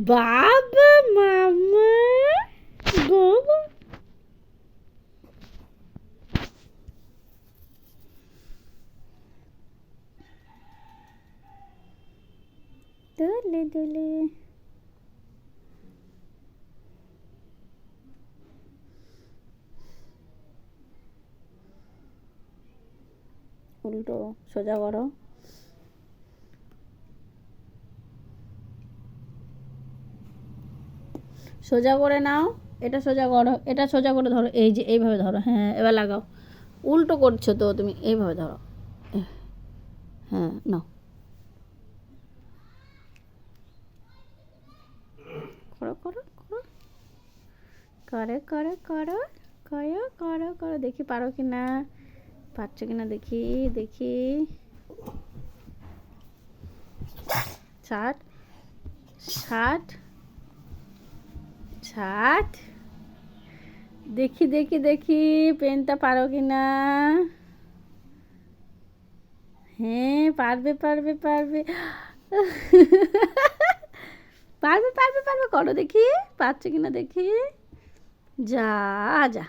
বাবা মামা বাবা দোলে দোলে উল্টো সোজা করো সোজা করে নাও এটা সোজা করো এটা সোজা করে ধরো এই যে এইভাবে ধরো হ্যাঁ এবার লাগাও উল্টো করছো তো তুমি এইভাবে ধরো হ্যাঁ নাও করো করো করো করে করে করো করো করো করো দেখি পারো কি না পারছো কি না দেখি দেখি ষাট ষাট ষাট দেখি দেখি দেখি পেনটা পারো কি না হ্যাঁ পারবে পারবে পারবে পারবে পারবে পারবে করো দেখি পারছো কিনা দেখি যা যা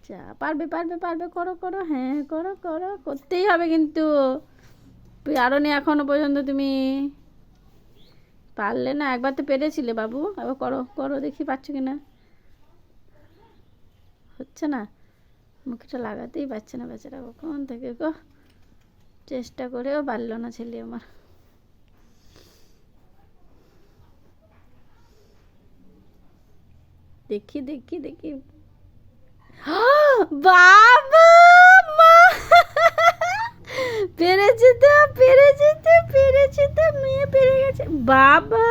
যা পারবে পারবে পারবে করো করো হ্যাঁ করো করো করতেই হবে কিন্তু আরো নেই এখনো পর্যন্ত তুমি পারলে না একবার তো পেরেছিলে বাবু এবার করো করো দেখি পারছো কিনা হচ্ছে না মুখটা লাগাতেই পারছে না বেচারা কখন থেকে গো চেষ্টা করেও পারলো না ছেলে আমার দেখি দেখি দেখি বাবা মা পেরেছে তো পেরেছে তো পেরেছে তো মেয়ে পেরে গেছে বাবা